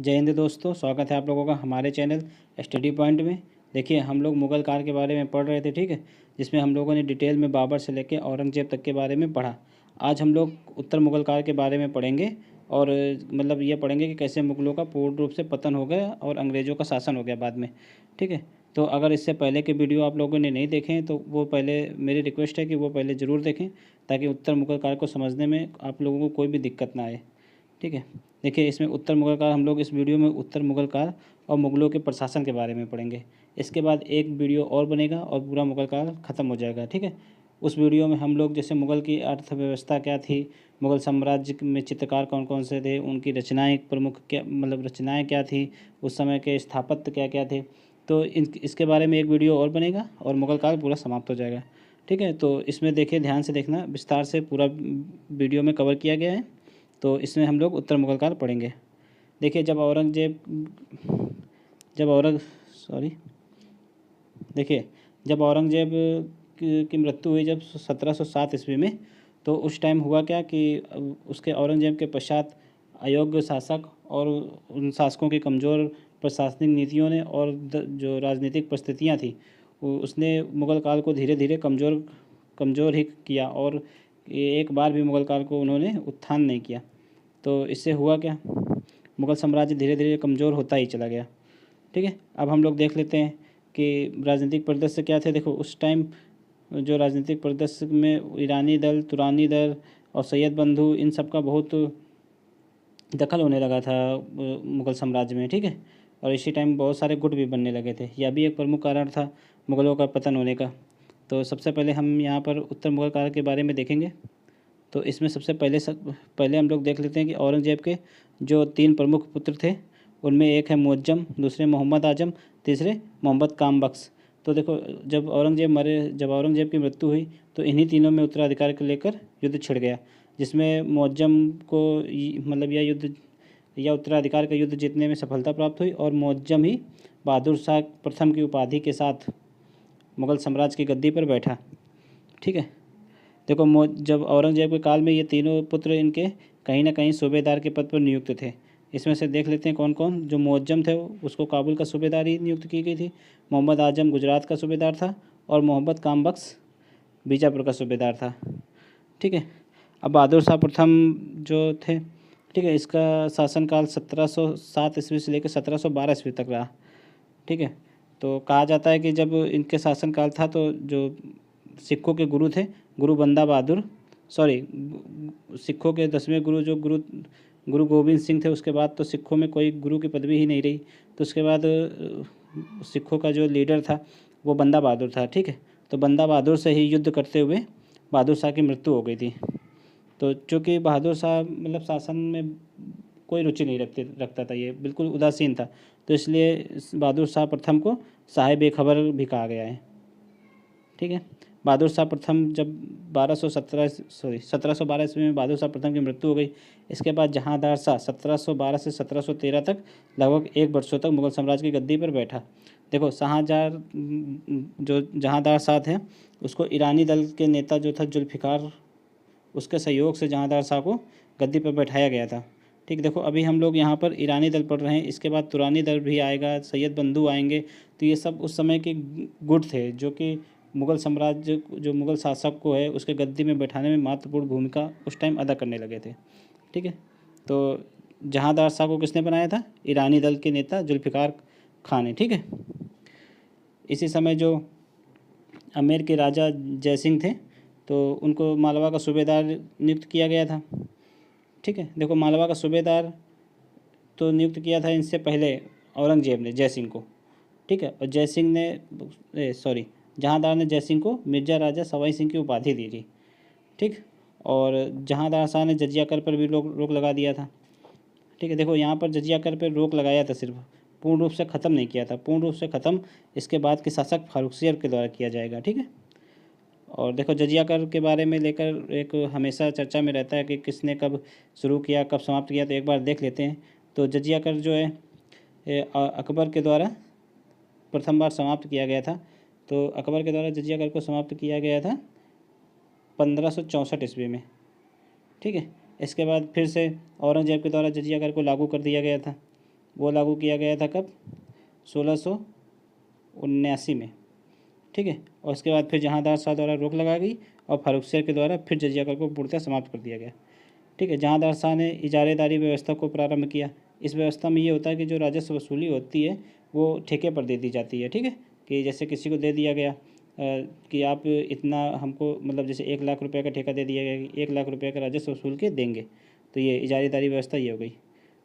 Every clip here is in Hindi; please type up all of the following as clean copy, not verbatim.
जय हिंद दोस्तों, स्वागत है आप लोगों का हमारे चैनल स्टडी पॉइंट में। देखिए, हम लोग मुग़ल काल के बारे में पढ़ रहे थे, ठीक है, जिसमें हम लोगों ने डिटेल में बाबर से लेकर औरंगजेब तक के बारे में पढ़ा। आज हम लोग उत्तर मुग़ल काल के बारे में पढ़ेंगे और मतलब ये पढ़ेंगे कि कैसे मुग़लों का पूर्ण रूप से पतन हो गया और अंग्रेज़ों का शासन हो गया बाद में, ठीक है। तो अगर इससे पहले के वीडियो आप लोगों ने नहीं देखे हैं तो वो पहले मेरी रिक्वेस्ट है कि वो पहले ज़रूर देखें, ताकि उत्तर मुग़ल काल को समझने में आप लोगों को कोई भी दिक्कत ना आए, ठीक है। देखिए, इसमें उत्तर मुग़ल काल, हम लोग इस वीडियो में उत्तर मुग़ल काल और मुग़लों के प्रशासन के बारे में पढ़ेंगे। इसके बाद एक वीडियो और बनेगा और पूरा मुग़ल काल ख़त्म हो जाएगा, ठीक है। उस वीडियो में हम लोग जैसे मुग़ल की अर्थव्यवस्था क्या थी, मुग़ल साम्राज्य में चित्रकार कौन कौन से थे, उनकी रचनाएँ प्रमुख क्या मतलब रचनाएँ क्या थी, उस समय के स्थापत्य क्या क्या थे, तो इसके बारे में एक वीडियो और बनेगा और मुग़ल काल पूरा समाप्त हो जाएगा, ठीक है। तो इसमें देखिए, ध्यान से देखना, विस्तार से पूरा वीडियो में कवर किया गया है। तो इसमें हम लोग उत्तर मुग़ल काल पढ़ेंगे। देखिए, जब औरंग सॉरी देखिए, जब औरंगजेब की मृत्यु हुई जब 1707 ईस्वी में, तो उस टाइम हुआ क्या कि उसके औरंगजेब के पश्चात अयोग्य शासक और उन शासकों की कमज़ोर प्रशासनिक नीतियों ने और जो राजनीतिक परिस्थितियाँ थी, उसने मुग़ल काल को धीरे धीरे कमज़ोर ही किया और एक बार भी मुग़ल काल को उन्होंने उत्थान नहीं किया। तो इससे हुआ क्या, मुग़ल साम्राज्य धीरे धीरे कमज़ोर होता ही चला गया, ठीक है। अब हम लोग देख लेते हैं कि राजनीतिक परिदृश्य क्या थे। देखो, उस टाइम जो राजनीतिक परिदृश्य में ईरानी दल, तुरानी दल और सैयद बंधु, इन सब का बहुत दखल होने लगा था मुग़ल साम्राज्य में, ठीक है। और इसी टाइम बहुत सारे गुट भी बनने लगे थे। यह भी एक प्रमुख कारण था मुग़लों का पतन होने का। तो सबसे पहले हम यहाँ पर उत्तर मुग़ल काल के बारे में देखेंगे। तो इसमें सबसे पहले हम लोग देख लेते हैं कि औरंगजेब के जो 3 प्रमुख पुत्र थे, उनमें एक है मुअज्जम, दूसरे मोहम्मद आजम, तीसरे मोहम्मद कामबख्श। तो देखो, जब औरंगजेब की मृत्यु हुई तो इन्हीं तीनों में उत्तराधिकार को लेकर युद्ध छिड़ गया, जिसमें मुअज्जम को मतलब यह उत्तराधिकार का युद्ध जीतने में सफलता प्राप्त हुई और मुअज्जम ही बहादुर शाह प्रथम की उपाधि के साथ मुग़ल साम्राज्य की गद्दी पर बैठा, ठीक है। देखो, जब औरंगजेब के काल में ये तीनों पुत्र इनके कहीं ना कहीं सूबेदार के पद पर नियुक्त थे। इसमें से देख लेते हैं कौन कौन। जो मुअज्जम थे उसको काबुल का सूबेदार ही नियुक्त की गई थी, मोहम्मद आजम गुजरात का सूबेदार था और मोहम्मद कामबख्श बीजापुर का सूबेदार था, ठीक है। अब बहादुर शाह प्रथम जो थे, ठीक है, इसका शासनकाल 1707 ईस्वी से लेकर 1712 ईस्वी तक रहा, ठीक है। तो कहा जाता है कि जब इनके शासनकाल था तो जो सिखों के गुरु थे, सिखों के 10वें गुरु जो गुरु गोविंद सिंह थे, उसके बाद तो सिखों में कोई गुरु की पदवी ही नहीं रही। तो उसके बाद सिखों का जो लीडर था वो बंदा बहादुर था, ठीक है। तो बंदा बहादुर से ही युद्ध करते हुए बहादुर शाह की मृत्यु हो गई थी। तो चूँकि बहादुर शाह मतलब शासन में कोई रुचि नहीं रखता था, ये बिल्कुल उदासीन था, तो इसलिए बहादुर शाह प्रथम को साहिब बेखबर भी कहा गया है, ठीक है। बहादुर शाह प्रथम जब 1712 ईस्वी में बहादुर शाह प्रथम की मृत्यु हो गई। इसके बाद जहांदार शाह 1712 से 1713 तक लगभग 1 वर्षों तक मुग़ल साम्राज्य की गद्दी पर बैठा। देखो, जो जहांदार शाह थे, उसको ईरानी दल के नेता जो था जुल्फ़िकार, उसके सहयोग से जहांदार शाह को गद्दी पर बैठाया गया था, ठीक। देखो, अभी हम लोग यहाँ पर ईरानी दल पढ़ रहे हैं, इसके बाद तुरानी दल भी आएगा, सैयद बंधु आएंगे। तो ये सब उस समय के गुट थे जो कि मुग़ल साम्राज्य जो मुग़ल शासक को है उसके गद्दी में बैठाने में महत्वपूर्ण भूमिका उस टाइम अदा करने लगे थे, ठीक है। तो जहांदार शाह को किसने बनाया था? ईरानी दल के नेता जुल्फ़िकार खान ने, ठीक है। इसी समय जो आमेर के राजा जयसिंह थे, तो उनको मालवा का सूबेदार नियुक्त किया गया था, ठीक है। देखो, मालवा का सूबेदार तो नियुक्त किया था इनसे पहले औरंगजेब ने जयसिंह को, ठीक है। और जहांदार ने जयसिंह को मिर्ज़ा राजा सवाई सिंह की उपाधि दी थी, ठीक। और जहांदार शाह ने जजिया कर पर भी रोक लगा दिया था, ठीक है। देखो, यहाँ पर जजिया कर पर रोक लगाया था, सिर्फ पूर्ण रूप से ख़त्म नहीं किया था। पूर्ण रूप से ख़त्म इसके बाद के शासक फारुखसियर के द्वारा किया जाएगा, ठीक है। और देखो, जजिया कर के बारे में लेकर एक हमेशा चर्चा में रहता है कि किसने कब शुरू किया, कब समाप्त किया। तो एक बार देख लेते हैं। तो जजिया कर जो है अकबर के द्वारा प्रथम बार समाप्त किया गया था। तो अकबर के द्वारा जजिया कर को समाप्त किया गया था 1564 ईस्वी में, ठीक है। इसके बाद फिर से औरंगजेब के द्वारा जजिया कर को लागू कर दिया गया था। वो लागू किया गया था कब? 1679 में। ठीक है, और उसके बाद फिर जहांदार शाह द्वारा रोक लगा गई और फारुखसियर के द्वारा फिर जजिया कर को पूर्णतः समाप्त कर दिया गया। ठीक है, जहांदार शाह ने इजारेदारी व्यवस्था को प्रारंभ किया। इस व्यवस्था में ये होता है कि जो राजस्व वसूली होती है वो ठेके पर दे दी जाती है। ठीक है, कि जैसे किसी को दे दिया गया कि आप इतना हमको, मतलब जैसे 1 लाख रुपये का ठेका दे दिया गया कि 1 लाख रुपये का राजस्व वसूल के देंगे, तो ये इजारेदारी व्यवस्था ये हो गई।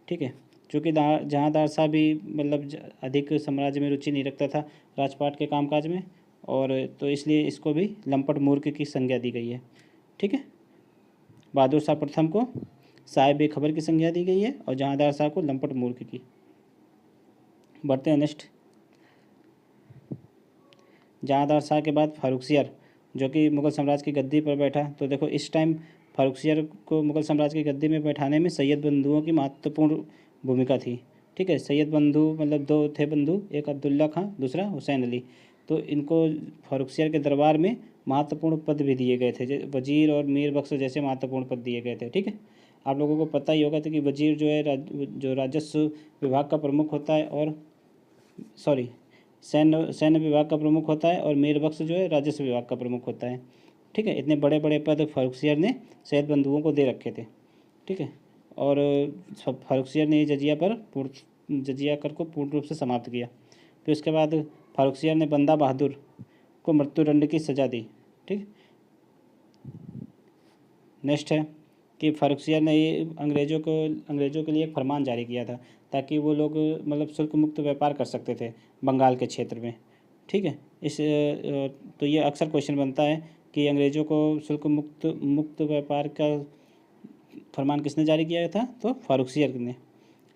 ठीक है, चूँकि जहांदार शाह भी मतलब अधिक साम्राज्य में रुचि नहीं रखता था राजपाट के कामकाज में, और तो इसलिए इसको भी लंपट मूर्ख की संज्ञा दी गई है। ठीक है, बहादुर शाह प्रथम को साहिब खबर की संज्ञा दी गई है और जहांदार शाह को लंपट मूर्ख की। बढ़ते हैं नेक्स्ट। जहांदार शाह के बाद फारुखसियर जो कि मुगल साम्राज्य की गद्दी पर बैठा। तो देखो इस टाइम फारुखसियर को मुगल साम्राज्य की गद्दी में बैठाने में सैयद बंधुओं की महत्वपूर्ण भूमिका थी। ठीक है, सैयद बंधु मतलब दो थे बंधु, एक अब्दुल्ला खां, दूसरा हुसैन अली। तो इनको फारुखसियर के दरबार में महत्वपूर्ण पद भी दिए गए थे, वजीर और मीर बख्श जैसे महत्वपूर्ण पद दिए गए थे। ठीक है, आप लोगों को पता ही होगा था कि वजीर जो है जो राजस्व विभाग का प्रमुख होता है, और सॉरी सैन्य विभाग का प्रमुख होता है, और मीर बख्श जो है राजस्व विभाग का प्रमुख होता है। ठीक है, इतने बड़े बड़े पद फारुखसियर ने सैयद बंधुओं को दे रखे थे। ठीक है, और फारुखसियर ने जजिया कर को पूर्ण रूप से समाप्त किया। फिर उसके बाद फारुखसियर ने बंदा बहादुर को मृत्युदंड की सज़ा दी। ठीक, नेक्स्ट है कि फारुखसियर ने अंग्रेज़ों के लिए एक फरमान जारी किया था ताकि वो लोग मतलब शुल्क मुक्त व्यापार कर सकते थे बंगाल के क्षेत्र में। ठीक है, तो ये अक्सर क्वेश्चन बनता है कि अंग्रेज़ों को शुल्क मुक्त व्यापार का फरमान किसने जारी किया था? तो फारुखसियर ने।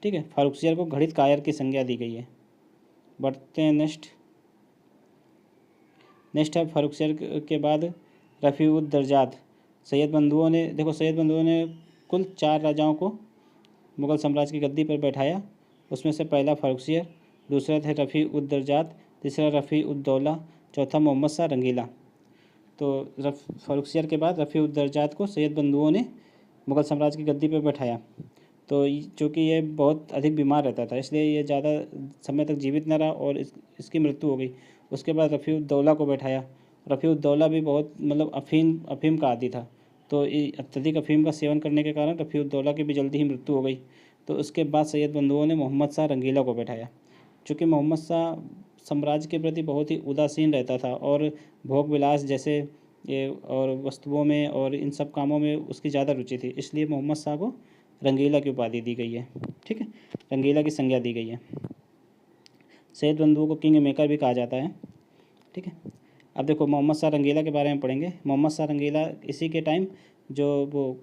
ठीक है, फारुखसियर को घड़ित कायर की संज्ञा दी गई है। बढ़ते हैं नेक्स्ट है फारुखसियर के बाद रफ़ी-उद-दरजात। सैयद बंधुओं ने कुल 4 राजाओं को मुग़ल साम्राज्य की गद्दी पर बैठाया। उसमें से पहला फारुखसियर, दूसरा थे रफ़ी-उद-दरजात, तीसरा रफ़ी-उद-दौला, चौथा मोहम्मद शाह रंगीला। तो फारुखसियर के बाद रफ़ी-उद-दरजात को सैयद बंधुओं ने मुग़ल साम्राज्य की गद्दी पर बैठाया। तो चूँकि ये बहुत अधिक बीमार रहता था इसलिए ये ज़्यादा समय तक जीवित न रहा और इसकी मृत्यु हो गई। उसके बाद रफ़ी-उद-दौला को बैठाया। रफ़ी-उद-दौला भी बहुत मतलब अफ़ीम का आदी था, तो अत्यधिक अफ़ीम का सेवन करने के कारण रफ़ी-उद-दौला की भी जल्दी ही मृत्यु हो गई। तो उसके बाद सैयद बंधुओं ने मोहम्मद शाह रंगीला को बैठाया। चूँकि मोहम्मद शाह साम्राज्य के प्रति बहुत ही उदासीन रहता था और भोग विलास जैसे ये और वस्तुओं में और इन सब कामों में उसकी ज़्यादा रुचि थी, इसलिए मोहम्मद शाह को रंगीला की उपाधि दी गई है। ठीक है, रंगीला की संज्ञा दी गई है। सैयद बंधुओं को किंग मेकर भी कहा जाता है। ठीक है, अब देखो मोहम्मद शाह रंगीला के बारे में पढ़ेंगे। मोहम्मद शाह रंगीला इसी के टाइम जो वो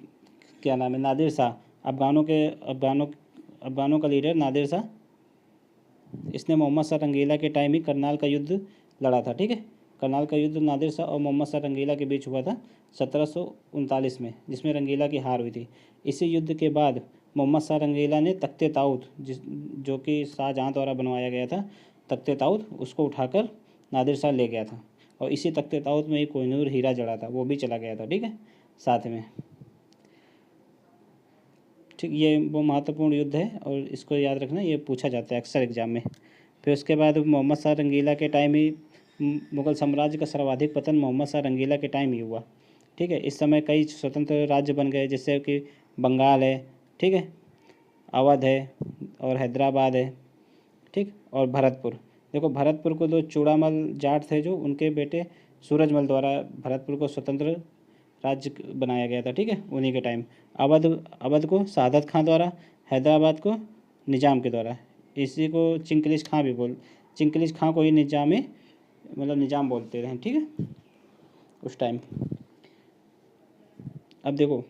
क्या नाम है, नादिर शाह, अफ़गानों का लीडर नादिर शाह, इसने मोहम्मद शाह रंगीला के टाइम ही करनाल का युद्ध लड़ा था। ठीक है, करनाल का युद्ध नादिर शाह और मोहम्मद शाह रंगीला के बीच हुआ था 1739 में, जिसमें रंगीला की हार हुई थी। इसी युद्ध के बाद मोहम्मद शाह रंगीला ने तख्ते ताऊत जो कि शाहजहाँ द्वारा बनवाया गया था, तख्ते ताऊत उसको उठाकर नादिर शाह ले गया था, और इसी तख्ते ताऊत में एक कोहिनूर हीरा जड़ा था, वो भी चला गया था। ठीक है, साथ में। ठीक, ये वो महत्वपूर्ण युद्ध है और इसको याद रखना, ये पूछा जाता है अक्सर एग्जाम में। फिर उसके बाद मोहम्मद शाह रंगीला के टाइम ही मुग़ल साम्राज्य का सर्वाधिक पतन मोहम्मद शाह रंगीला के टाइम ही हुआ। ठीक है, इस समय कई स्वतंत्र राज्य बन गए, जैसे कि बंगाल है, ठीक है, अवध है और हैदराबाद है। ठीक, और भरतपुर। देखो भरतपुर को दो चूड़ामल जाट थे जो उनके बेटे सूरजमल द्वारा भरतपुर को स्वतंत्र राज्य बनाया गया था। ठीक है, उन्हीं के टाइम। अवध को सादत खां द्वारा, हैदराबाद को निज़ाम के द्वारा। इसी को चिंकलिश खां को ही निज़ाम बोलते रहे। ठीक है, उस टाइम। अब देखो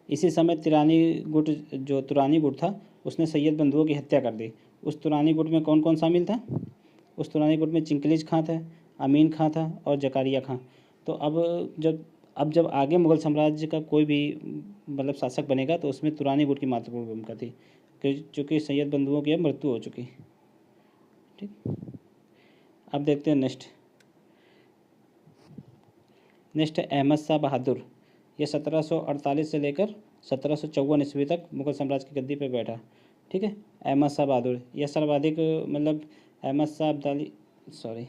इसी समय तुरानी गुट था, उसने सैयद बंधुओं की हत्या कर दी। उस तुरानी गुट में कौन कौन शामिल था? उस तुरानी गुट में चिंकलिश खां था, अमीन खां था और जकारिया खां। तो अब जब आगे मुग़ल साम्राज्य का कोई भी मतलब शासक बनेगा तो उसमें तुरानी गुट की महत्वपूर्ण भूमिका थी, क्योंकि सैयद बंधुओं की अब मृत्यु हो चुकी। ठीक, अब देखते हैं नेक्स्ट है अहमद शाह बहादुर। ये 1748 से लेकर 1754 ईस्वी तक मुग़ल साम्राज्य की गद्दी पर बैठा। ठीक है। अहमद शाह बहादुर, यह सर्वाधिक मतलब अहमद शाह अब्दाली सॉरी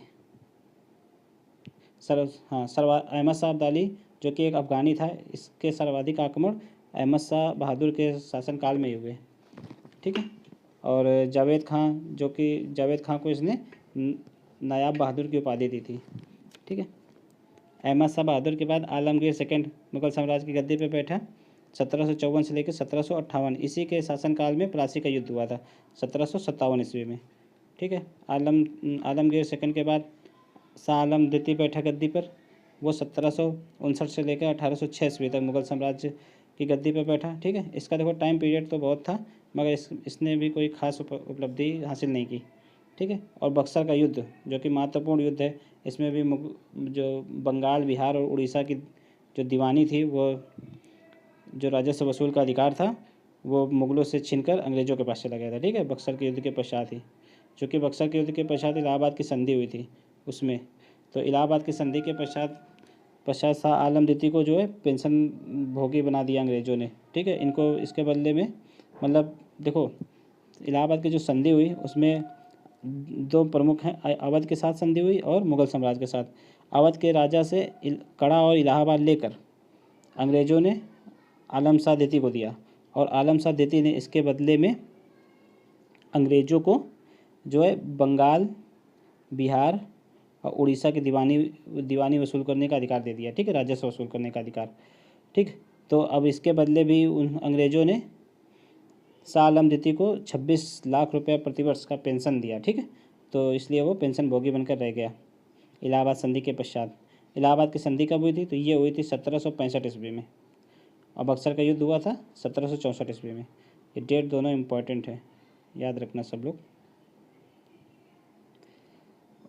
अहमद शाह अब्दाली जो कि एक अफ़गानी था, इसके सर्वाधिक आक्रमण अहमद शाह बहादुर के शासनकाल में ही हुए। ठीक है। और जावेद खां को इसने नायाब बहादुर की उपाधि दी थी। ठीक है। अहमद शाह बहादुर के बाद आलमगीर सेकंड मुगल साम्राज्य की गद्दी पर बैठा 1754 से लेकर 1758। इसी के शासनकाल में प्लासी का युद्ध हुआ था 1757 ईस्वी में। ठीक है। आलमगीर सेकंड के बाद शाह आलम द्वितीय बैठा गद्दी पर, वो 1759 से लेकर 1806 ईस्वी तक मुगल साम्राज्य की गद्दी पर बैठा। ठीक है। इसका देखो टाइम पीरियड तो बहुत था, मगर इसने भी कोई खास उपलब्धि हासिल नहीं की। ठीक है। और बक्सर का युद्ध जो कि महत्वपूर्ण युद्ध है, इसमें भी जो बंगाल, बिहार और उड़ीसा की जो दीवानी थी, वो जो राजस्व वसूल का अधिकार था, वो मुगलों से छीनकर अंग्रेजों के पास चला गया था। ठीक है। बक्सर के युद्ध के पश्चात ही, चूँकि बक्सर के युद्ध के पश्चात इलाहाबाद की संधि हुई थी उसमें, तो इलाहाबाद की संधि के पश्चात शाह आलम द्वितीय को जो है पेंशन भोगी बना दिया अंग्रेज़ों ने। ठीक है। इनको इसके बदले में मतलब देखो, इलाहाबाद की जो संधि हुई उसमें दो प्रमुख हैं, अवध के साथ संधि हुई और मुगल साम्राज्य के साथ। अवध के राजा से कड़ा और इलाहाबाद लेकर अंग्रेज़ों ने आलम शाह द्वितीय को दिया, और आलम शाह द्वितीय ने इसके बदले में अंग्रेज़ों को जो है बंगाल, बिहार और उड़ीसा की दीवानी वसूल करने का अधिकार दे दिया। ठीक है। राजस्व वसूल करने का अधिकार। ठीक। तो अब इसके बदले भी उन अंग्रेज़ों ने शाह आलम द्वितीय को 26 लाख रुपये प्रतिवर्ष का पेंशन दिया। ठीक है। तो इसलिए वो पेंशन भोगी बनकर रह गया इलाहाबाद संधि के पश्चात। इलाहाबाद की संधि कब हुई थी? तो ये हुई थी 1765 ईस्वी में, और बक्सर का युद्ध हुआ था 1764 ईस्वी में। ये डेट दोनों इम्पॉर्टेंट है, याद रखना सब लोग।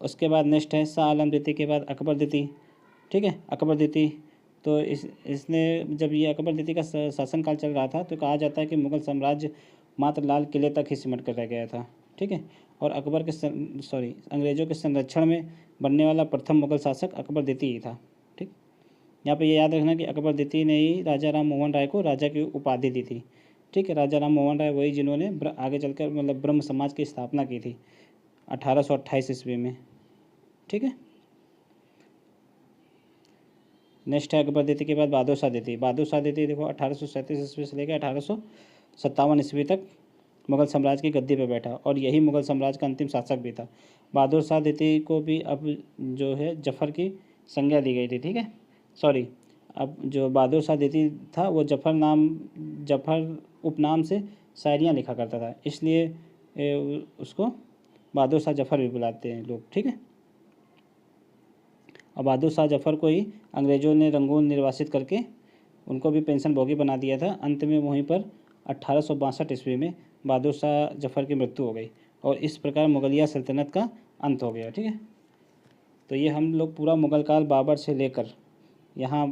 उसके बाद नेक्स्ट है शाह आलम द्वितीय के बाद अकबर द्वितीय। ठीक है। अकबर द्वितीय तो इसने जब ये अकबर द्वितीय का शासनकाल चल रहा था, तो कहा जाता है कि मुगल साम्राज्य मात्र लाल किले तक ही सिमट कर रह गया था। ठीक है। और अंग्रेज़ों के संरक्षण में बनने वाला प्रथम मुगल शासक अकबर द्वितीय ही था। ठीक। यहाँ पे ये याद रखना कि अकबर द्वितीय ने ही राजा राम मोहन राय को राजा की उपाधि दी थी। ठीक है। राजा राम मोहन राय वही जिन्होंने आगे चलकर मतलब ब्रह्म समाज की स्थापना की थी 1828 ईस्वी में। ठीक है। नेक्स्ट है अकबर द्वितीय के बाद बहादुर शाह द्वितीय। बहादुर शाह द्वितीय देखो 1837 ईस्वी से लेकर 1857 ईस्वी तक मुगल साम्राज्य की गद्दी पर बैठा, और यही मुगल साम्राज्य का अंतिम शासक भी था। बहादुर शाह द्वितीय को भी अब जो है जफ़र की संज्ञा दी गई थी। ठीक है। अब जो बहादुर शाह द्वितीय था वो जफ़र उपनाम से शायरियाँ लिखा करता था, इसलिए उसको बहादुर शाह जफ़र भी बुलाते हैं लोग। ठीक है। और बहादुर शाह जफ़र को ही अंग्रेज़ों ने रंगून निर्वासित करके उनको भी पेंशन भोगी बना दिया था। अंत में वहीं पर 1862 ईस्वी में बहादुर शाह जफ़र की मृत्यु हो गई, और इस प्रकार मुगलिया सल्तनत का अंत हो गया। ठीक है। तो ये हम लोग पूरा मुगल काल बाबर से लेकर यहाँ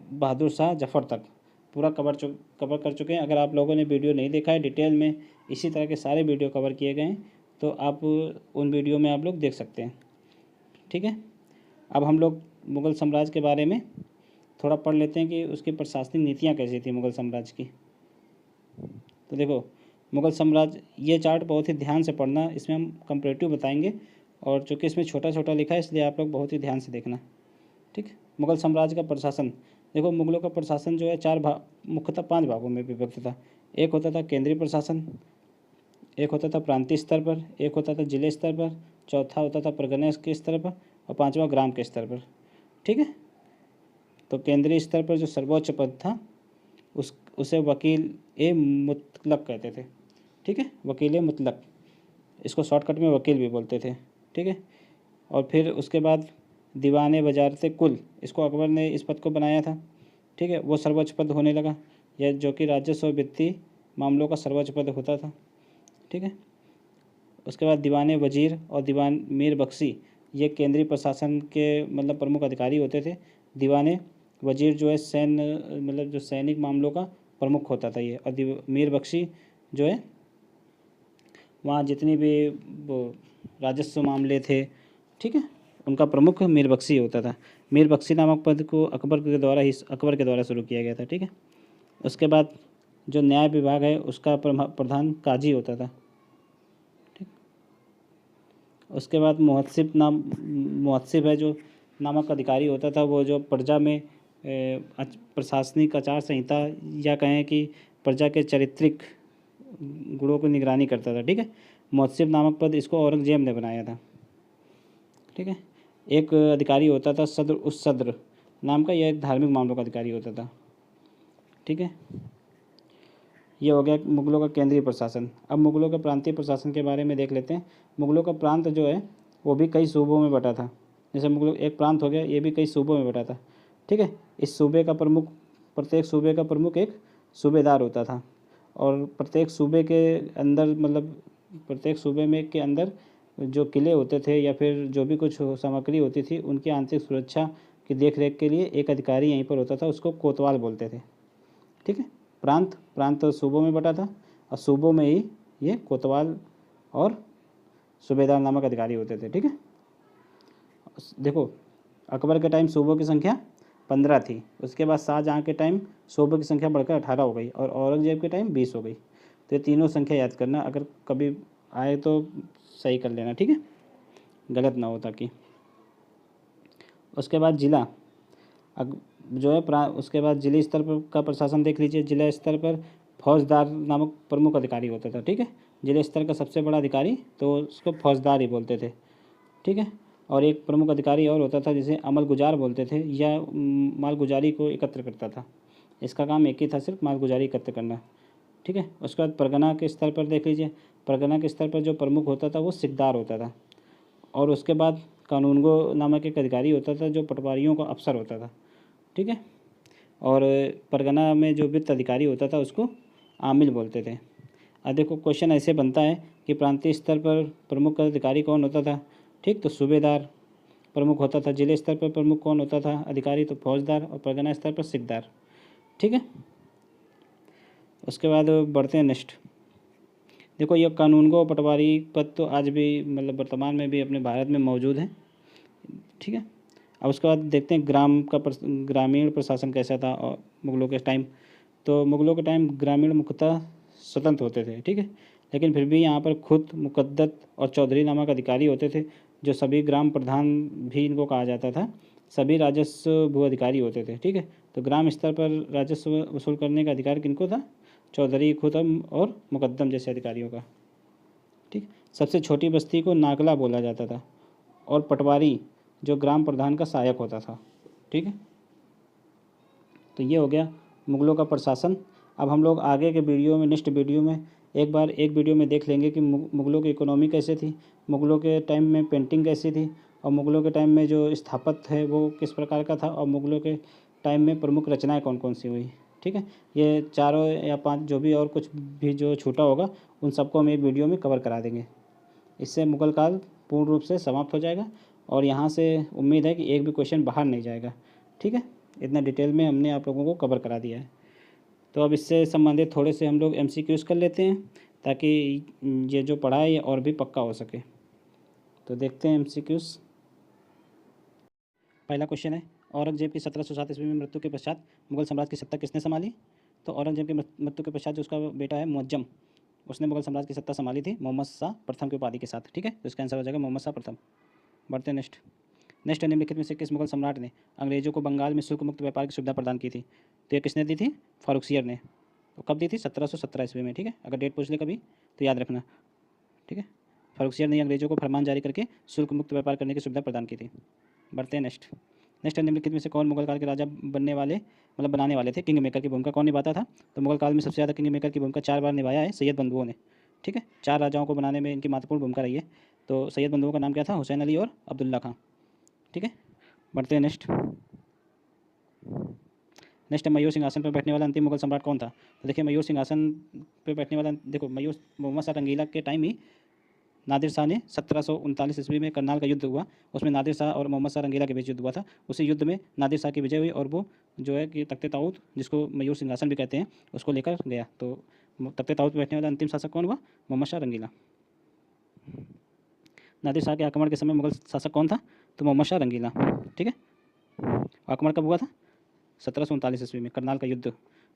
बहादुर शाह जफ़र तक पूरा कवर कर चुके हैं। अगर आप लोगों ने वीडियो नहीं देखा है डिटेल में, इसी तरह के सारे वीडियो कवर किए गए हैं, तो आप उन वीडियो में आप लोग देख सकते हैं। ठीक है। अब हम लोग मुग़ल साम्राज्य के बारे में थोड़ा पढ़ लेते हैं कि उसकी प्रशासनिक नीतियाँ कैसी थी मुग़ल साम्राज्य की। तो देखो, मुग़ल साम्राज्य, ये चार्ट बहुत ही ध्यान से पढ़ना, इसमें हम कंपैरेटिव बताएंगे, और चूँकि इसमें छोटा छोटा लिखा है इसलिए आप लोग बहुत ही ध्यान से देखना। ठीक। मुग़ल साम्राज्य का प्रशासन देखो, मुग़लों का प्रशासन जो है मुख्यतः 5 भागों में विभक्त था। एक होता था केंद्रीय प्रशासन, एक होता था प्रांतीय स्तर पर, एक होता था जिले स्तर पर, चौथा होता था परगना के स्तर पर, और 5वां ग्राम के स्तर पर। ठीक है। तो केंद्रीय स्तर पर जो सर्वोच्च पद था उसे वकील ए मुतलक कहते थे। ठीक है। वकील ए मुतलक, इसको शॉर्टकट में वकील भी बोलते थे। ठीक है। और फिर उसके बाद दीवाने वजारत कुल, इसको अकबर ने इस पद को बनाया था। ठीक है। वो सर्वोच्च पद होने लगा, यह जो कि राजस्व और वित्तीय मामलों का सर्वोच्च पद होता था। ठीक है। उसके बाद दीवाने वजीर और दीवान मीर बख्शी, ये केंद्रीय प्रशासन के मतलब प्रमुख अधिकारी होते थे। दीवाने वजीर जो है जो सैनिक मामलों का प्रमुख होता था ये, और मीर बख्शी जो है वहाँ जितनी भी वो राजस्व मामले थे, ठीक है, उनका प्रमुख मीर बख्शी होता था। मीर बख्शी नामक पद को अकबर के द्वारा शुरू किया गया था। ठीक है। उसके बाद जो न्याय विभाग है उसका प्रधान काजी होता था। ठीक। उसके बाद मुहत्सिब है जो नामक अधिकारी होता था, वो जो प्रजा में प्रशासनिक आचार संहिता या कहें कि प्रजा के चारित्रिक गुणों की निगरानी करता था। ठीक है। मुहत्सिब नामक पद इसको औरंगजेब ने बनाया था। ठीक है। एक अधिकारी होता था सद्र उस सद्र नाम का, यह एक धार्मिक मामलों का अधिकारी होता था। ठीक है। ये हो गया मुगलों का केंद्रीय प्रशासन। अब मुगलों के प्रांतीय प्रशासन के बारे में देख लेते हैं। मुगलों का प्रांत जो है वो भी कई सूबों में बटा था। जैसे मुगलों एक प्रांत हो गया, ये भी कई सूबों में बटा था। ठीक है। इस सूबे का प्रमुख, प्रत्येक सूबे का प्रमुख एक सूबेदार होता था, और प्रत्येक सूबे के अंदर मतलब प्रत्येक सूबे में के अंदर जो किले होते थे या फिर जो भी कुछ सामग्री होती थी उनकी आंतरिक सुरक्षा की देखरेख के लिए एक अधिकारी यहीं पर होता था, उसको कोतवाल बोलते थे। ठीक है। प्रांत सूबों में बटा था, और सूबों में ही ये कोतवाल और सूबेदार नामक अधिकारी होते थे। ठीक है। देखो, अकबर के टाइम सूबों की संख्या 15 थी, उसके बाद शाहजहाँ के टाइम सूबों की संख्या बढ़कर 18 हो गई, और औरंगजेब के टाइम 20 हो गई। तो ये तीनों संख्या याद करना, अगर कभी आए तो सही कर लेना। ठीक है, गलत ना हो ताकि। उसके बाद जिला जो है उसके बाद जिले स्तर पर का प्रशासन देख लीजिए। जिला स्तर पर फौजदार नामक प्रमुख अधिकारी होता था। ठीक है। जिले स्तर का सबसे बड़ा अधिकारी तो उसको फौजदार ही बोलते थे। ठीक है। और एक प्रमुख अधिकारी और होता था जिसे अमल गुजार बोलते थे, या मालगुजारी को एकत्र करता था। इसका काम एक ही था, सिर्फ मालगुजारी एकत्र करना। ठीक है। उसके बाद परगना के स्तर पर देख लीजिए। परगना के स्तर पर जो प्रमुख होता था वो सिकदार होता था, और उसके बाद कानूनगो नामक एक अधिकारी होता था जो पटवारियों का अफसर होता था। ठीक है। और परगना में जो वित्त अधिकारी होता था उसको आमिल बोलते थे। अब देखो क्वेश्चन ऐसे बनता है कि प्रांतीय स्तर पर प्रमुख अधिकारी कौन होता था। ठीक, तो सूबेदार प्रमुख होता था। जिले स्तर पर प्रमुख कौन होता था अधिकारी, तो फौजदार, और परगना स्तर पर सिकदार। ठीक है। उसके बाद बढ़ते हैं नेक्स्ट। देखो, ये कानूनगो पटवारी पद तो आज भी मतलब वर्तमान में भी अपने भारत में मौजूद है। ठीक है। अब उसके बाद देखते हैं ग्रामीण प्रशासन कैसा था और मुगलों के टाइम। तो मुगलों के टाइम ग्रामीण मुख्यतः स्वतंत्र होते थे। ठीक है। लेकिन फिर भी यहाँ पर खुद मुकद्दत और चौधरी नामक अधिकारी होते थे, जो सभी ग्राम प्रधान भी इनको कहा जाता था। सभी राजस्व भू अधिकारी होते थे। ठीक है। तो ग्राम स्तर पर राजस्व वसूल करने का अधिकार किनको था? चौधरी, खुदम और मुकद्दम जैसे अधिकारियों का। ठीक। सबसे छोटी बस्ती को नागला बोला जाता था, और पटवारी जो ग्राम प्रधान का सहायक होता था। ठीक है। तो ये हो गया मुगलों का प्रशासन। अब हम लोग आगे के वीडियो में, नेक्स्ट वीडियो में एक वीडियो में देख लेंगे कि मुगलों की इकोनॉमी कैसे थी, मुगलों के टाइम में पेंटिंग कैसी थी, और मुगलों के टाइम में जो स्थापत्य है वो किस प्रकार का था, और मुगलों के टाइम में प्रमुख रचनाएं कौन कौन सी हुई। ठीक है। ये 4 या 5 जो भी और कुछ भी जो छूटा होगा उन सबको हम एक वीडियो में कवर करा देंगे। इससे मुगल काल पूर्ण रूप से समाप्त हो जाएगा, और यहाँ से उम्मीद है कि एक भी क्वेश्चन बाहर नहीं जाएगा। ठीक है। इतना डिटेल में हमने आप लोगों को कवर करा दिया है। तो अब इससे संबंधित थोड़े से हम लोग MCQs कर लेते हैं, ताकि ये जो पढ़ा है ये और भी पक्का हो सके। तो देखते हैं MCQs। पहला क्वेश्चन है, औरंगजेब की 1707 ईस्वी में मृत्यु के पश्चात मुगल साम्राज्य की सत्ता किसने संभाली? तो औरंगजेब की मृत्यु के पश्चात जो उसका बेटा है मुअज्जम, उसने मुगल साम्राज्य की सत्ता संभाली थी मोहम्मद शाह प्रथम की उपाधि के साथ। ठीक है। तो इसका आंसर हो जाएगा मोहम्मद शाह प्रथम। बढ़ते हैं नेक्स्ट निम्नलिखित में से किस मुगल सम्राट ने अंग्रेजों को बंगाल में शुल्क मुक्त व्यापार की सुविधा प्रदान की थी? तो ये किसने दी थी? फारुखसियर ने। तो कब दी थी? 1717 ईस्वी में। ठीक है। अगर डेट पूछ ले कभी तो याद रखना। ठीक है। फारुखसियर ने अंग्रेजों को फरमान जारी करके शुल्क मुक्त व्यापार करने की सुविधा प्रदान की थी। बढ़ते हैं नेक्स्ट निम्नलिखित में से कौन मुगल काल के राजा बनाने वाले थे? किंग मेकर की भूमिका कौन निभाता था? तो मुगल काल में सबसे ज़्यादा किंग मेकर की भूमिका 4 बार निभाया है सैयद बंधुओं ने। ठीक है। 4 राजाओं को बनाने में इनकी महत्वपूर्ण भूमिका रही है। तो सैयद बंधुओं का नाम क्या था? हुसैन अली और अब्दुल्ला खां। ठीक है। बढ़ते हैं नेक्स्ट मयूर सिंहासन पर बैठने वाला अंतिम मुगल सम्राट कौन था? तो देखिए, मयूर सिंहासन पर बैठने वाला, देखो मयूर मोहम्मद शाह रंगीला के टाइम ही नादिर शाह ने 1739 ईस्वी में करनाल का युद्ध हुआ, उसमें नादिर शाह और मोहम्मद शाह रंगीला के बीच युद्ध हुआ था। उसी युद्ध में नादिर शाह की विजय हुई, और वो जो है कि तख्ते ताऊत, जिसको मयूर सिंहासन भी कहते हैं, उसको लेकर गया। तो तख्ते ताऊत पर बैठने वाला अंतिम शासक कौन हुआ? मोहम्मद शाह रंगीला। नादिर शाह के आक्रमण के समय मुगल शासक कौन था? तो मोहम्मद शाह रंगीला। ठीक है। आक्रमण कब हुआ था? 1739 ईस्वी में, करनाल का युद्ध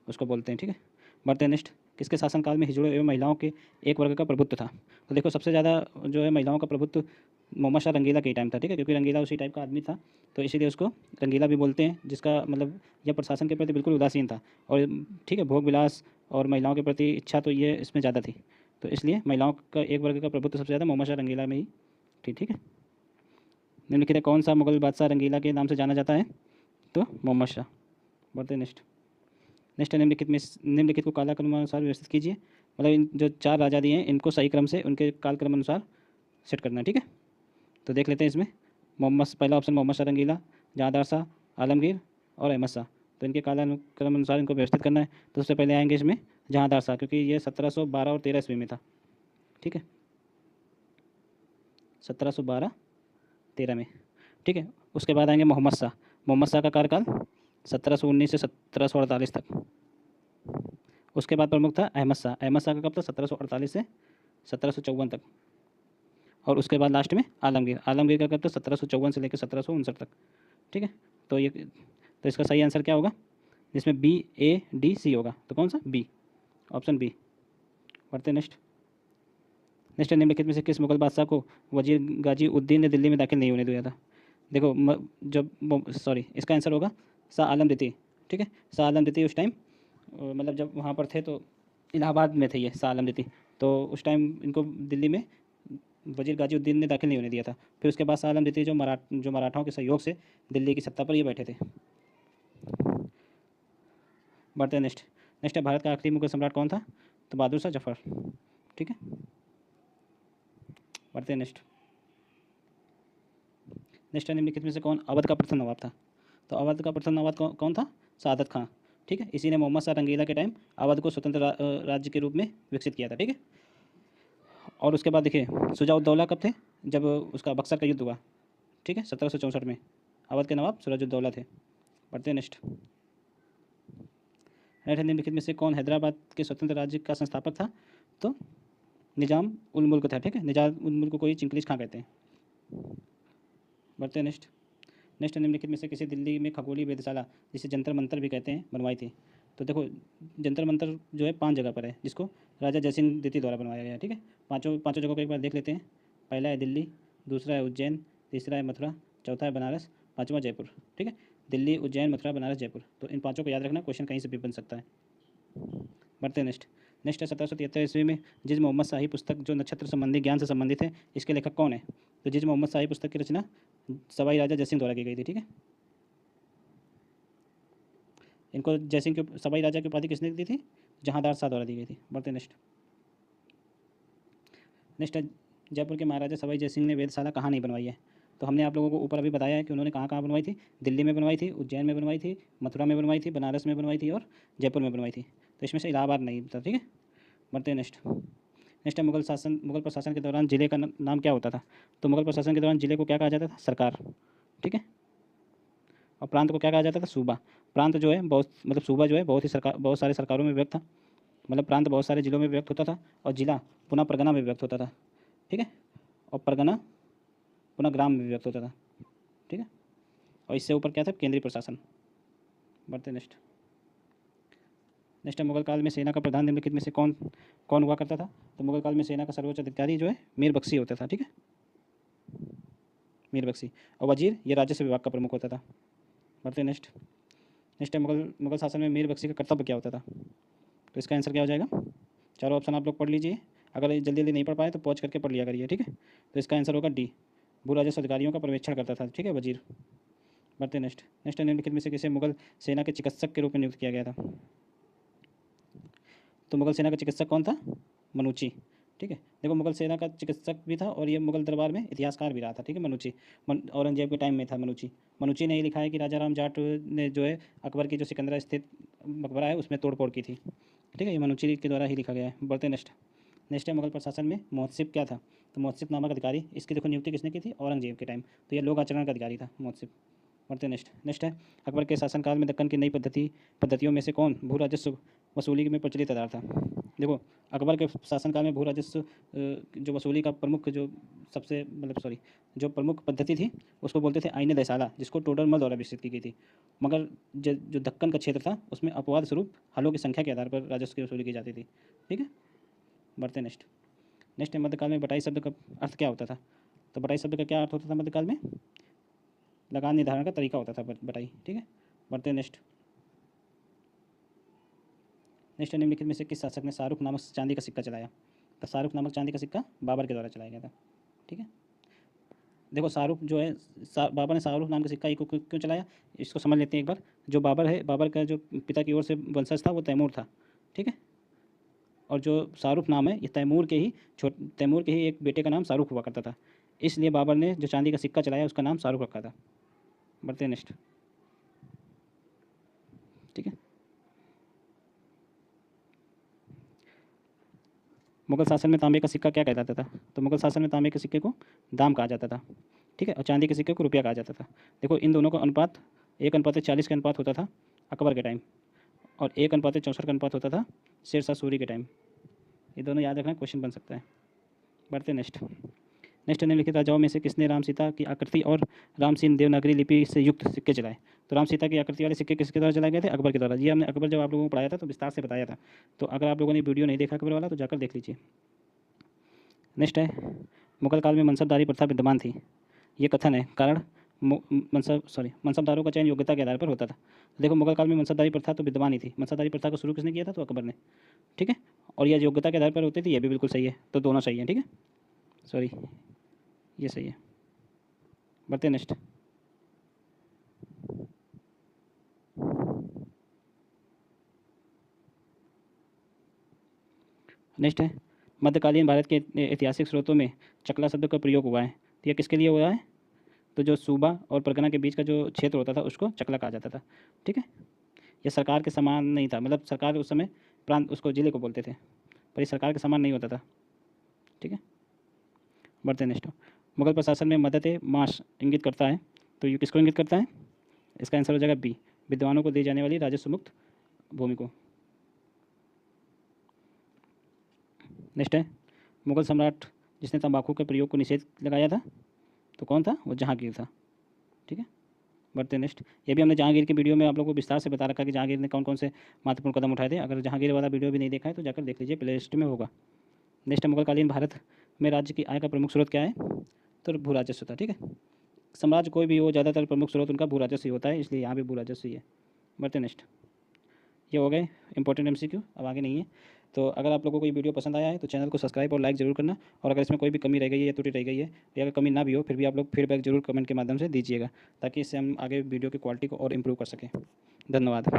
उसको बोलते हैं। ठीक है। बढ़ते हैं नेक्स्ट। किसके शासनकाल में हिजड़ों एवं महिलाओं के एक वर्ग का प्रभुत्व था? तो देखो सबसे ज़्यादा जो है महिलाओं का प्रभुत्व मोहम्मद शाह रंगीला के ही टाइम था, ठीक है, क्योंकि रंगीला उसी टाइप का आदमी था, तो इसीलिए उसको रंगीला भी बोलते हैं, जिसका मतलब यह प्रशासन के प्रति बिल्कुल उदासीन था। और ठीक है, भोग विलास और महिलाओं के प्रति इच्छा तो ये इसमें ज़्यादा थी, तो इसलिए महिलाओं का एक वर्ग का प्रभुत्व सबसे ज़्यादा मोहम्मद शाह रंगीला में ही थी, ठीक है। निम्नलिखित में कौन सा मुगल बादशाह रंगीला के नाम से जाना जाता है? तो मोहम्मद शाह। बढ़ते नेक्स्ट। नेक्स्ट निम्नलिखित को कालक्रमानुसार व्यवस्थित कीजिए, मतलब इन जो 4 राजा दिए हैं इनको सही क्रम से उनके कालक्रम अनुसार सेट करना है, ठीक है। तो देख लेते हैं इसमें पहला ऑप्शन मोहम्मद शाह रंगीला, जहांदार शाह, आलमगीर और अहमद शाह। तो इनके कालानुक्रम अनुसार इनको व्यवस्थित करना है। तो सबसे पहले आएंगे इसमें जहांदार शाह, क्योंकि ये 1712 और 13 ईस्वी में था, ठीक है, 1712 13 में, ठीक है। उसके बाद आएंगे मोहम्मद शाह। मोहम्मद शाह का कार्यकाल 1719 से 1748 तक। उसके बाद प्रमुख था अहमद शाह। अहमद शाह का कब था? 1748 से 1754 तक। और उसके बाद लास्ट में आलमगीर। आलमगीर का कब था? 1754 से लेकर 1759 तक, ठीक है। तो इसका सही आंसर क्या होगा? जिसमें बी ए डी सी होगा, तो कौन सा? B, option B. बढ़ते नेक्स्ट। नेक्स्ट निम्नलिखित में से किस मुगल बादशाह को वजीर गाजी उद्दीन ने दिल्ली में दाखिल नहीं होने दिया था? देखो इसका आंसर होगा शाह आलम द्वितीय, ठीक है। शाह आलम द्वितीय उस टाइम मतलब जब वहाँ पर थे तो इलाहाबाद में थे ये शाह आलम द्वितीय, तो उस टाइम इनको दिल्ली में वजीर गाजी उद्दीन ने दाखिल नहीं होने दिया था। फिर उसके बाद शाह आलम द्वितीय जो मराठाओं के सहयोग से दिल्ली की सत्ता पर ये बैठे थे। बढ़ते हैं नेक्स्ट। नेक्स्ट है भारत का आखिरी मुगल सम्राट कौन था? तो बहादुर शाह जफर, ठीक है। बढ़ते हैं नेक्स्ट। नेक्स्ट निम्नलिखित में से कौन अवध का प्रथम नवाब था? तो अवध का प्रथम नवाब कौन था? सादत खां, ठीक है। इसी ने मोहम्मद शाह रंगीला के टाइम अवध को स्वतंत्र राज्य के रूप में विकसित किया था, ठीक है। और उसके बाद देखिए सुजाउद्दौला कब थे? जब उसका बक्सर का युद्ध हुआ, ठीक है, 1764 में। अवध के नवाब सिराजुद्दौला थे। बढ़ते हैं नेक्स्ट। निम्नलिखित में से कौन हैदराबाद के स्वतंत्र राज्य का संस्थापक था? तो निजाम उल मुल्क था, ठीक है। निजाम उल मुल्क को ही चिंकलिश खां कहते हैं। बढ़ते हैं नेक्स्ट। नेक्स्ट निम्नलिखित में से किसी दिल्ली में खगोलीय वेधशाला, जिसे जंतर मंतर भी कहते हैं, बनवाई थी? तो देखो जंतर मंतर जो है 5 जगह पर है, जिसको राजा जयसिंह द्वितीय द्वारा बनवाया गया है, ठीक है। पाँचों जगहों को एक बार देख लेते हैं। पहला है दिल्ली, दूसरा है उज्जैन, तीसरा है मथुरा, चौथा है बनारस, पाँचवा जयपुर, ठीक है। दिल्ली, उज्जैन, मथुरा, बनारस, जयपुर। तो इन पाँचों को याद रखना, क्वेश्चन कहीं से भी बन सकता है। बढ़ते हैं नेक्स्ट। नेक्स्ट है 1773 ईस्वी में जिज मोहम्मद शाही पुस्तक जो नक्षत्र संबंधी ज्ञान से संबंधित है, इसके लेखक कौन है? तो जिज मोहम्मद शाही पुस्तक की रचना सवाई राजा जयसिंह द्वारा की गई थी, ठीक है। इनको जयसिंह की सवाई राजा की उपाधि किसने दी थी? जहांदार शाह द्वारा दी गई थी। बढ़ते नेक्स्ट। नेक्स्ट है जयपुर के महाराजा सवाई जयसिंह ने वेधशाला कहाँ नहीं बनवाई है? तो हमने आप लोगों को ऊपर अभी बताया है कि उन्होंने कहाँ कहाँ बनवाई थी। दिल्ली में बनवाई थी, उज्जैन में बनवाई थी, मथुरा में बनवाई थी, बनारस में बनवाई थी और जयपुर में बनवाई थी। तो इसमें से इलाहाबाद नहीं था, ठीक है। बढ़ते हैं नेक्स्ट। नेक्स्ट है मुगल प्रशासन के दौरान जिले का नाम क्या होता था? तो मुगल प्रशासन के दौरान जिले को क्या कहा जाता था? सरकार, ठीक है। और प्रांत को क्या कहा जाता था? सूबा। प्रांत जो है सूबा जो है बहुत सारे सरकारों में व्यक्त था, मतलब प्रांत बहुत सारे जिलों में व्यक्त होता था, और जिला पुनः परगना में व्यक्त होता था, ठीक है। और परगना पुनः ग्राम में व्यक्त होता था, ठीक है। और इससे ऊपर क्या था? केंद्रीय प्रशासन। बढ़ते नेक्स्ट। नेक्स्ट है मुगल काल में सेना का प्रधान निम्नलिखित में से कौन कौन हुआ करता था? तो मुगल काल में सेना का सर्वोच्च अधिकारी जो है मीर बख्शी होता था, ठीक है, मीर बख्शी। और वजीर ये राजस्व विभाग का प्रमुख होता था। बढ़ते नेक्स्ट। नेक्स्ट है मुगल शासन में मीर बख्शी का कर्तव्य क्या होता था? तो इसका आंसर क्या हो जाएगा? चारों ऑप्शन आप लोग पढ़ लीजिए, अगर जल्दी जल्दी नहीं पढ़ पाए तो पॉज करके पढ़ लिया करिए, ठीक है। तो इसका आंसर होगा डी, भू राजस्व अधिकारियों का पर्यवेक्षण करता था, ठीक है, वजीर। बढ़ते नेक्स्ट। नेक्स्ट निम्नलिखित में से किसे मुगल सेना के चिकित्सक के रूप में नियुक्त किया गया था? तो मुगल सेना का चिकित्सक कौन था? मनुची, ठीक है। देखो मुगल सेना का चिकित्सक भी था और ये मुगल दरबार में इतिहासकार भी रहा था, ठीक है, मनुची। औरंगजेब के टाइम में था मनुची ने ही लिखा है कि राजा राम जाट ने जो है अकबर की जो सिकंदरा स्थित मकबरा है उसमें तोड़ की थी, ठीक है, ये मनुची के द्वारा ही लिखा गया है। बढ़ते नेक्स्ट। नेक्स्ट है मुगल प्रशासन में महोत्सिब क्या था? तो महोत्सिब नामक अधिकारी, इसकी देखो नियुक्ति किसने की थी? औरंगजेब के टाइम। तो ये लोक आचरण का अधिकारी था महोत्सिब। बढ़ते नेक्स्ट है अकबर के शासनकाल में दक्कन की नई पद्धतियों में से कौन भू राजस्व वसूली में प्रचलित आधार था? देखो अकबर के शासनकाल में भू राजस्व जो वसूली का प्रमुख जो सबसे जो प्रमुख पद्धति थी उसको बोलते थे आईने दसाला, जिसको टोडरमल द्वारा विकसित की गई थी। मगर जो दक्कन का क्षेत्र था उसमें अपवाद स्वरूप हलों की संख्या के आधार पर राजस्व की वसूली की जाती थी। ठीक है, बढ़ते नेक्स्ट। नेक्स्ट है मध्यकाल में बटाई शब्द का अर्थ क्या होता था। तो बटाई शब्द का क्या अर्थ होता था मध्यकाल में? लगान निर्धारण का तरीका होता था बटाई। ठीक है, बढ़ते नेक्स्ट। नेक्स्ट निम्नलिखित में से किस शासक ने शाहरुख नामक चांदी का सिक्का चलाया? तो शाहरुख नामक चांदी का सिक्का बाबर के द्वारा चलाया गया था। ठीक है, देखो शाहरुख जो है बाबर ने शाहरुख नाम का सिक्का क्यों चलाया, इसको समझ लेते हैं एक बार। जो बाबर है, बाबर का जो पिता की ओर से वंशज था वो तैमूर था। ठीक है, और जो शाहरुख नाम है ये तैमूर के ही एक बेटे का नाम शाहरुख हुआ करता था, इसलिए बाबर ने जो चांदी का सिक्का चलाया उसका नाम शाहरुख रखा था। बढ़ते हैं नेक्स्ट। ठीक है, मुगल शासन में तांबे का सिक्का क्या कहलाता था? तो मुगल शासन में तांबे के सिक्के को दाम कहा जाता था। ठीक है, और चांदी के सिक्के को रुपया कहा जाता था। देखो इन दोनों का अनुपात 1:40 का अनुपात होता था अकबर के टाइम, और 1:64 का अनुपात होता था शेरशाह सूरी के टाइम। ये दोनों याद रखना, क्वेश्चन बन सकता है। बढ़ते नेक्स्ट। नेक्स्ट निम्नलिखित राजाओं में से किसने राम सीता की आकृति और रामसीन देवनागरी लिपि से युक्त सिक्के चलाए? तो राम सीता की आकृति वाले सिक्के किसके द्वारा चलाए गए थे? अकबर के द्वारा। ये हमने अकबर जब आप लोगों को पढ़ाया था तो विस्तार से बताया था, तो अगर आप लोगों ने वीडियो नहीं देखा अकबर वाला तो जाकर देख लीजिए। नेक्स्ट है मुगल काल में मनसबदारी प्रथा विद्यमान थी, ये कथन है, कारण मनसबदारों का चयन योग्यता के आधार पर होता था। देखो मुगल काल में मनसबदारी प्रथा तो विद्यमान ही थी। मनसबदारी प्रथा को शुरू किसने किया था? तो अकबर ने। ठीक है, और यह योग्यता के आधार पर होती थी, ये भी बिल्कुल सही है, तो दोनों सही है। ठीक है, सॉरी ये सही है। बढ़ते नेक्स्ट। नेक्स्ट है मध्यकालीन भारत के ऐतिहासिक स्रोतों में चकला शब्द का प्रयोग हुआ है, तो यह किसके लिए हुआ है? तो जो सूबा और परगना के बीच का जो क्षेत्र होता था उसको चकला कहा जाता था। ठीक है, यह सरकार के समान नहीं था, मतलब सरकार उस समय प्रांत उसको जिले को बोलते थे, पर ये सरकार के समान नहीं होता था। ठीक है, बढ़ते नेक्स्ट। मुगल प्रशासन में मदद ए माश इंगित करता है, तो ये किसको इंगित करता है? इसका आंसर हो जाएगा बी, विद्वानों को दी जाने वाली राजस्व मुक्त भूमि को। नेक्स्ट है मुगल सम्राट जिसने तंबाकू के प्रयोग को निषेध लगाया था, तो कौन था? वो जहांगीर था। ठीक है, बढ़ते नेक्स्ट। ये भी हमने जहांगीर की वीडियो में आप लोगों को विस्तार से बता रखा कि जहांगीर ने कौन कौन से महत्वपूर्ण कदम उठाए थे। अगर जहांगीर वाला वीडियो भी नहीं देखा है तो जाकर देख लीजिए, प्ले लिस्ट में होगा। नेक्स्ट मुगलकालीन भारत में राज्य की आय का प्रमुख स्रोत क्या है? तो भू राजस्व था। ठीक है, साम्राज्य कोई भी हो ज़्यादातर प्रमुख स्रोत उनका भू राजस्व ही होता है, इसलिए यहाँ भी भू राजस्व ही है। बढ़ते नेक्स्ट। ये हो गए इंपॉर्टेंट MCQ, अब आगे नहीं है। तो अगर आप लोगों को ये वीडियो पसंद आया है तो चैनल को सब्सक्राइब और लाइक जरूर करना, और अगर इसमें कोई भी कमी रह गई है या त्रुटि रह गई है या अगर कमी ना भी हो फिर भी आप लोग फीडबैक जरूर कमेंट के माध्यम से दीजिएगा, ताकि इससे हम आगे वीडियो की क्वालिटी को और इम्प्रूव कर सकें। धन्यवाद।